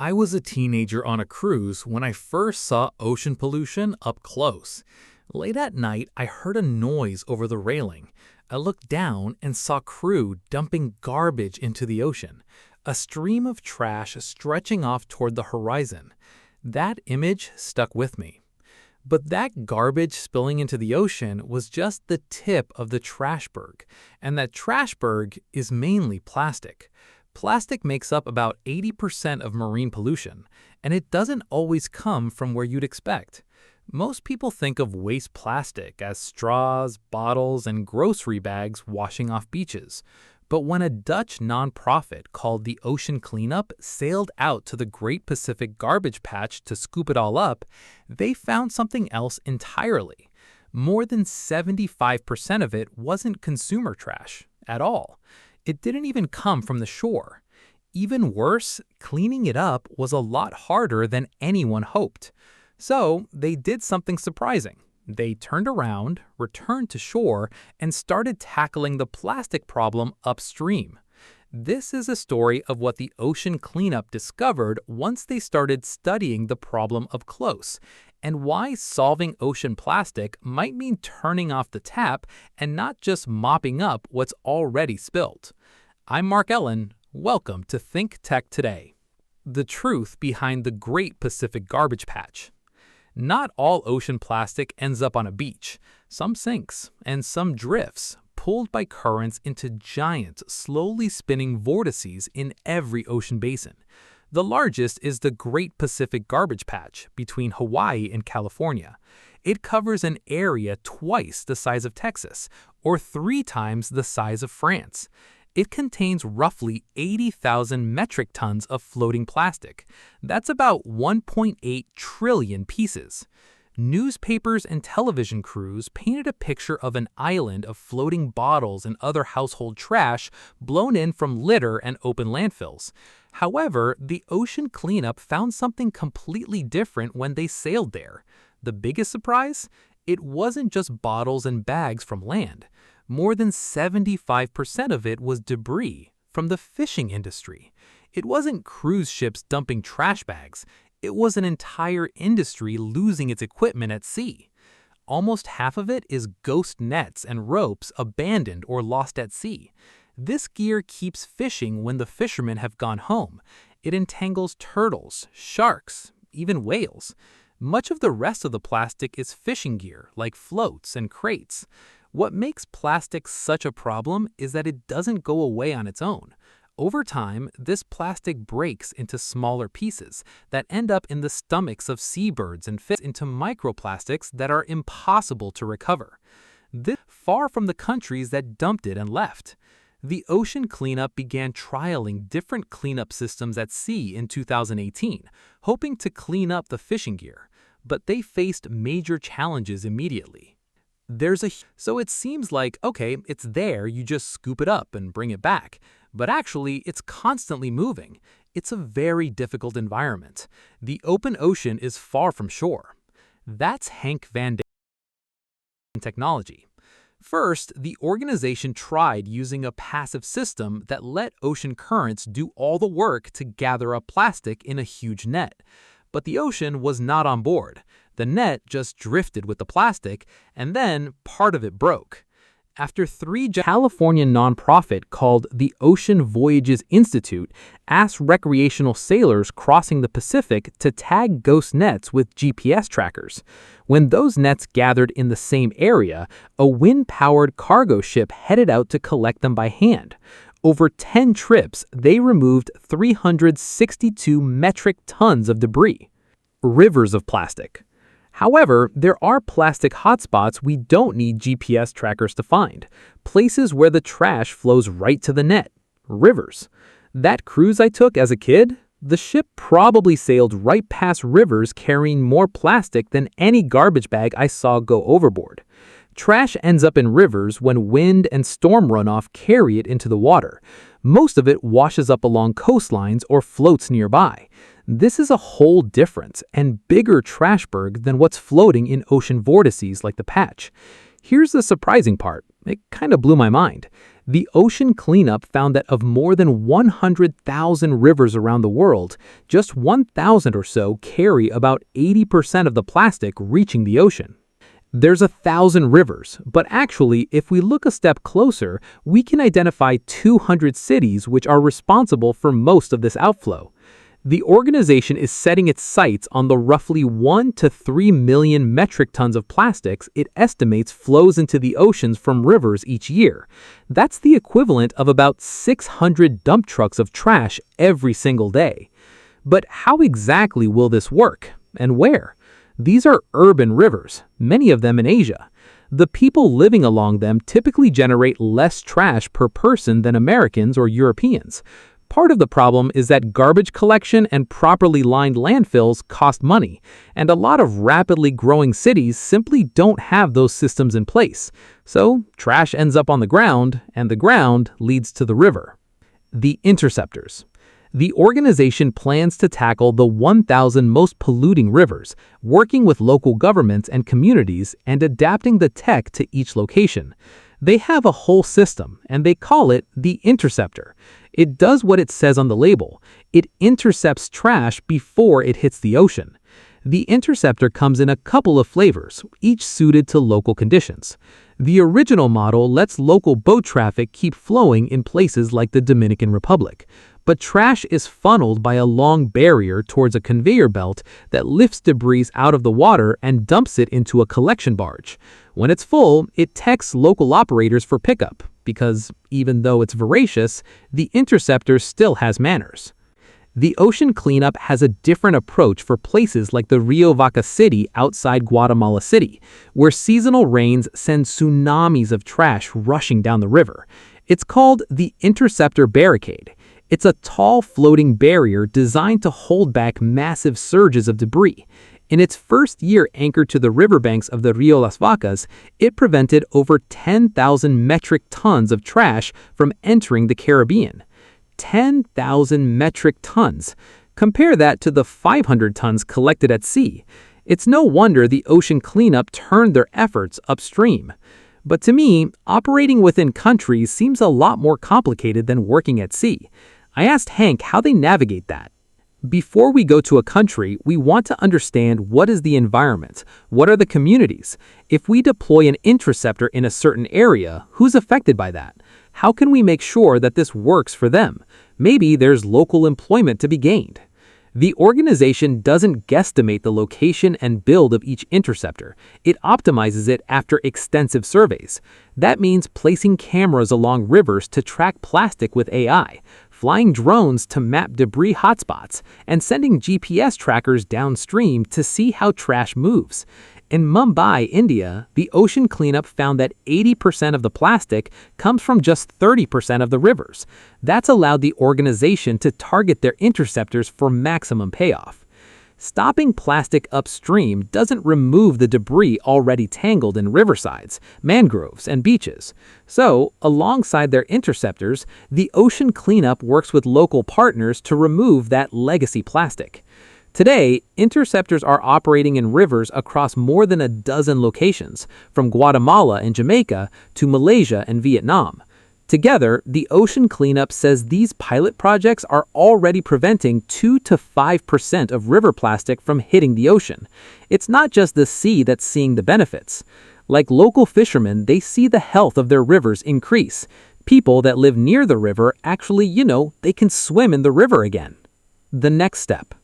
I was a teenager on a cruise when I first saw ocean pollution up close. Late at night, I heard a noise over the railing. I looked down and saw crew dumping garbage into the ocean, a stream of trash stretching off toward the horizon. That image stuck with me. But that garbage spilling into the ocean was just the tip of the trashberg, and that trashberg is mainly plastic. Plastic makes up about 80% of marine pollution, and it doesn't always come from where you'd expect. Most people think of waste plastic as straws, bottles, and grocery bags washing off beaches. But when a Dutch nonprofit called the Ocean Cleanup sailed out to the Great Pacific Garbage Patch to scoop it all up, they found something else entirely. More than 75% of it wasn't consumer trash at all. It didn't even come from the shore. Even worse, cleaning it up was a lot harder than anyone hoped. So they did something surprising. They turned around, returned to shore, and started tackling the plastic problem upstream. This is a story of what the Ocean Cleanup discovered once they started studying the problem up close, and why solving ocean plastic might mean turning off the tap and not just mopping up what's already spilled. I'm Mark Ellen. Welcome to Think Tech Today. The truth behind the Great Pacific Garbage Patch. Not all ocean plastic ends up on a beach. Some sinks, and some drifts, pulled by currents into giant, slowly spinning vortices in every ocean basin. The largest is the Great Pacific Garbage Patch between Hawaii and California. It covers an area twice the size of Texas, or 3 times the size of France. It contains roughly 80,000 metric tons of floating plastic. That's about 1.8 trillion pieces. Newspapers and television crews painted a picture of an island of floating bottles and other household trash blown in from litter and open landfills. However, the Ocean Cleanup found something completely different when they sailed there. The biggest surprise? It wasn't just bottles and bags from land. More than 75% of it was debris from the fishing industry. It wasn't cruise ships dumping trash bags. It was an entire industry losing its equipment at sea. Almost half of it is ghost nets and ropes abandoned or lost at sea. This gear keeps fishing when the fishermen have gone home. It entangles turtles, sharks, even whales. Much of the rest of the plastic is fishing gear, like floats and crates. What makes plastic such a problem is that it doesn't go away on its own. Over time, this plastic breaks into smaller pieces that end up in the stomachs of seabirds and fish into microplastics that are impossible to recover. This far from the countries that dumped it and left. The Ocean Cleanup began trialing different cleanup systems at sea in 2018, hoping to clean up the fishing gear, but they faced major challenges immediately. So it seems like, okay, it's there, you just scoop it up and bring it back. But actually, it's constantly moving. It's a very difficult environment. The open ocean is far from shore. That's Hank Van Dam technology. First, the organization tried using a passive system that let ocean currents do all the work to gather up plastic in a huge net. But the ocean was not on board. The net just drifted with the plastic, and then part of it broke. After California nonprofit called the Ocean Voyages Institute asked recreational sailors crossing the Pacific to tag ghost nets with GPS trackers. When those nets gathered in the same area, a wind-powered cargo ship headed out to collect them by hand. Over 10 trips, they removed 362 metric tons of debris. Rivers of plastic. However, there are plastic hotspots we don't need GPS trackers to find. Places where the trash flows right to the net. Rivers. That cruise I took as a kid, the ship probably sailed right past rivers carrying more plastic than any garbage bag I saw go overboard. Trash ends up in rivers when wind and storm runoff carry it into the water. Most of it washes up along coastlines or floats nearby. This is a whole different and bigger trashberg than what's floating in ocean vortices like the patch. Here's the surprising part. It kind of blew my mind. The ocean cleanup found that of more than 100,000 rivers around the world, just 1,000 or so carry about 80% of the plastic reaching the ocean. There's 1,000 rivers, but actually, if we look a step closer, we can identify 200 cities which are responsible for most of this outflow. The organization is setting its sights on the roughly 1 to 3 million metric tons of plastics it estimates flows into the oceans from rivers each year. That's the equivalent of about 600 dump trucks of trash every single day. But how exactly will this work? And where? These are urban rivers, many of them in Asia. The people living along them typically generate less trash per person than Americans or Europeans. Part of the problem is that garbage collection and properly lined landfills cost money, and a lot of rapidly growing cities simply don't have those systems in place. So, trash ends up on the ground, and the ground leads to the river. The Interceptors. The organization plans to tackle the 1,000 most polluting rivers, working with local governments and communities and adapting the tech to each location. They have a whole system, and they call it the Interceptor. It does what it says on the label. It intercepts trash before it hits the ocean. The Interceptor comes in a couple of flavors, each suited to local conditions. The original model lets local boat traffic keep flowing in places like the Dominican Republic, but trash is funneled by a long barrier towards a conveyor belt that lifts debris out of the water and dumps it into a collection barge. When it's full, it texts local operators for pickup, because even though it's voracious, the Interceptor still has manners. The ocean cleanup has a different approach for places like the Rio Vaca City outside Guatemala City, where seasonal rains send tsunamis of trash rushing down the river. It's called the Interceptor Barricade. It's a tall floating barrier designed to hold back massive surges of debris. In its first year anchored to the riverbanks of the Rio Las Vacas, it prevented over 10,000 metric tons of trash from entering the Caribbean. 10,000 metric tons. Compare that to the 500 tons collected at sea. It's no wonder the ocean cleanup turned their efforts upstream. But to me, operating within countries seems a lot more complicated than working at sea. I asked Hank how they navigate that. Before we go to a country, we want to understand what is the environment, what are the communities. If we deploy an interceptor in a certain area, who's affected by that? How can we make sure that this works for them? Maybe there's local employment to be gained. The organization doesn't guesstimate the location and build of each interceptor. It optimizes it after extensive surveys. That means placing cameras along rivers to track plastic with AI, flying drones to map debris hotspots, and sending GPS trackers downstream to see how trash moves. In Mumbai, India, the ocean cleanup found that 80% of the plastic comes from just 30% of the rivers. That's allowed the organization to target their interceptors for maximum payoff. Stopping plastic upstream doesn't remove the debris already tangled in riversides, mangroves, and beaches. So, alongside their interceptors, the ocean cleanup works with local partners to remove that legacy plastic. Today, interceptors are operating in rivers across more than a dozen locations, from Guatemala and Jamaica to Malaysia and Vietnam. Together, the ocean cleanup says these pilot projects are already preventing 2 to 5% of river plastic from hitting the ocean. It's not just the sea that's seeing the benefits. Like local fishermen, they see the health of their rivers increase. People that live near the river actually, they can swim in the river again. The next step.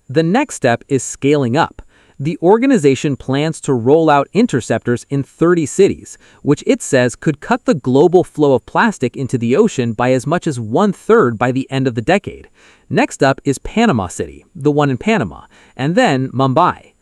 The next step is scaling up. The organization plans to roll out interceptors in 30 cities, which it says could cut the global flow of plastic into the ocean by as much as 1/3 by the end of the decade. Next up is Panama City, the one in Panama, and then Mumbai.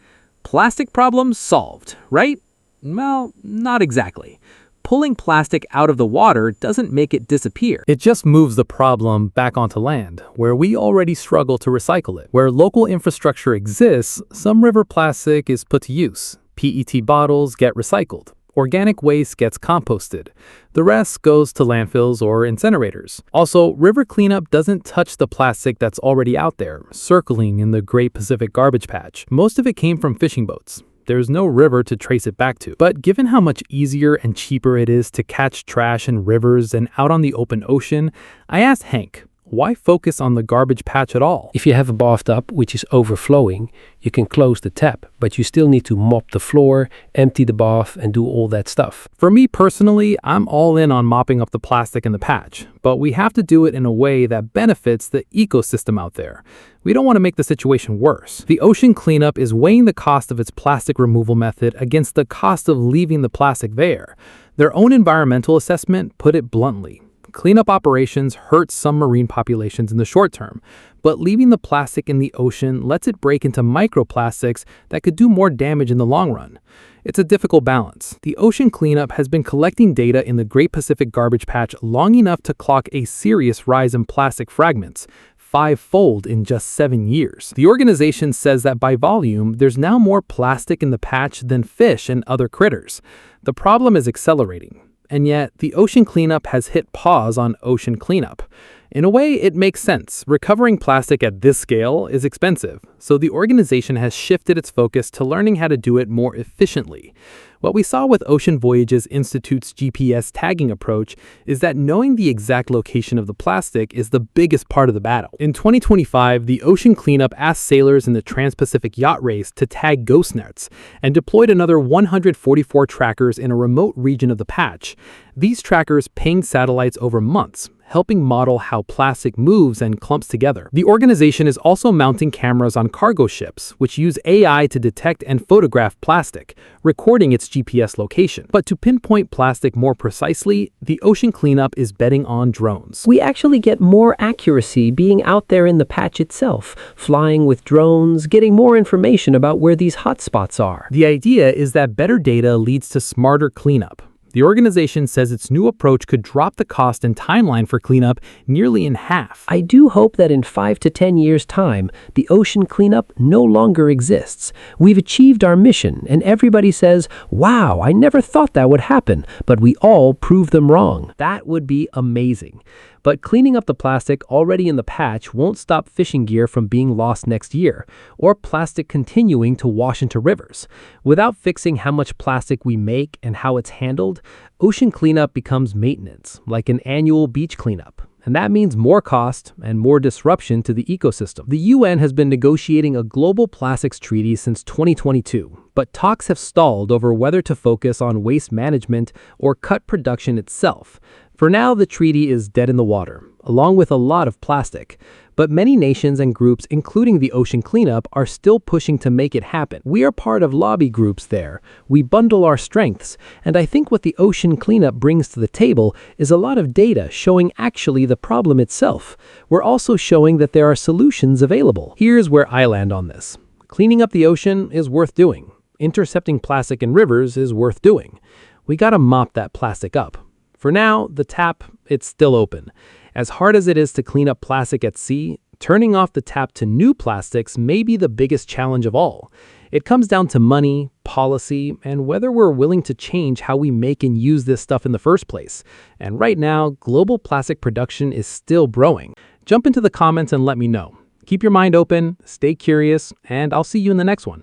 Plastic problems solved, right? Well, not exactly. Pulling plastic out of the water doesn't make it disappear. It just moves the problem back onto land, where we already struggle to recycle it. Where local infrastructure exists, some river plastic is put to use. PET bottles get recycled. Organic waste gets composted. The rest goes to landfills or incinerators. Also, river cleanup doesn't touch the plastic that's already out there, circling in the Great Pacific Garbage Patch. Most of it came from fishing boats. there's no river to trace it back to. But given how much easier and cheaper it is to catch trash in rivers than out on the open ocean, I asked Hank, why focus on the garbage patch at all? If you have a bathtub which is overflowing, you can close the tap, but you still need to mop the floor, empty the bath, and do all that stuff. For me personally, I'm all in on mopping up the plastic in the patch, but we have to do it in a way that benefits the ecosystem out there. We don't want to make the situation worse. The ocean cleanup is weighing the cost of its plastic removal method against the cost of leaving the plastic there. Their own environmental assessment put it bluntly. Cleanup operations hurt some marine populations in the short term, but leaving the plastic in the ocean lets it break into microplastics that could do more damage in the long run. It's a difficult balance. The ocean cleanup has been collecting data in the Great Pacific Garbage Patch long enough to clock a serious rise in plastic fragments, 5-fold in just 7 years. The organization says that by volume, there's now more plastic in the patch than fish and other critters. The problem is accelerating. And yet, the ocean cleanup has hit pause on ocean cleanup. In a way, it makes sense. Recovering plastic at this scale is expensive, so the organization has shifted its focus to learning how to do it more efficiently. What we saw with Ocean Voyages Institute's GPS tagging approach is that knowing the exact location of the plastic is the biggest part of the battle. In 2025, the ocean cleanup asked sailors in the Trans-Pacific Yacht Race to tag ghost nets and deployed another 144 trackers in a remote region of the patch. These trackers pinged satellites over months, helping model how plastic moves and clumps together. The organization is also mounting cameras on cargo ships, which use AI to detect and photograph plastic, recording its GPS location. But to pinpoint plastic more precisely, the ocean cleanup is betting on drones. We actually get more accuracy being out there in the patch itself, flying with drones, getting more information about where these hotspots are. The idea is that better data leads to smarter cleanup. The organization says its new approach could drop the cost and timeline for cleanup nearly in half. I do hope that in 5 to 10 years' time, the ocean cleanup no longer exists. We've achieved our mission, and everybody says, wow, I never thought that would happen, but we all prove them wrong. That would be amazing. But cleaning up the plastic already in the patch won't stop fishing gear from being lost next year, or plastic continuing to wash into rivers. Without fixing how much plastic we make and how it's handled, ocean cleanup becomes maintenance, like an annual beach cleanup. And that means more cost and more disruption to the ecosystem. The UN has been negotiating a global plastics treaty since 2022, but talks have stalled over whether to focus on waste management or cut production itself. For now, the treaty is dead in the water, along with a lot of plastic. But many nations and groups, including the Ocean Cleanup, are still pushing to make it happen. We are part of lobby groups there. We bundle our strengths, and I think what the Ocean Cleanup brings to the table is a lot of data showing actually the problem itself. We're also showing that there are solutions available. Here's where I land on this. Cleaning up the ocean is worth doing. Intercepting plastic in rivers is worth doing. We gotta mop that plastic up. For now, the tap, it's still open. As hard as it is to clean up plastic at sea, turning off the tap to new plastics may be the biggest challenge of all. It comes down to money, policy, and whether we're willing to change how we make and use this stuff in the first place. And right now, global plastic production is still growing. Jump into the comments and let me know. Keep your mind open, stay curious, and I'll see you in the next one.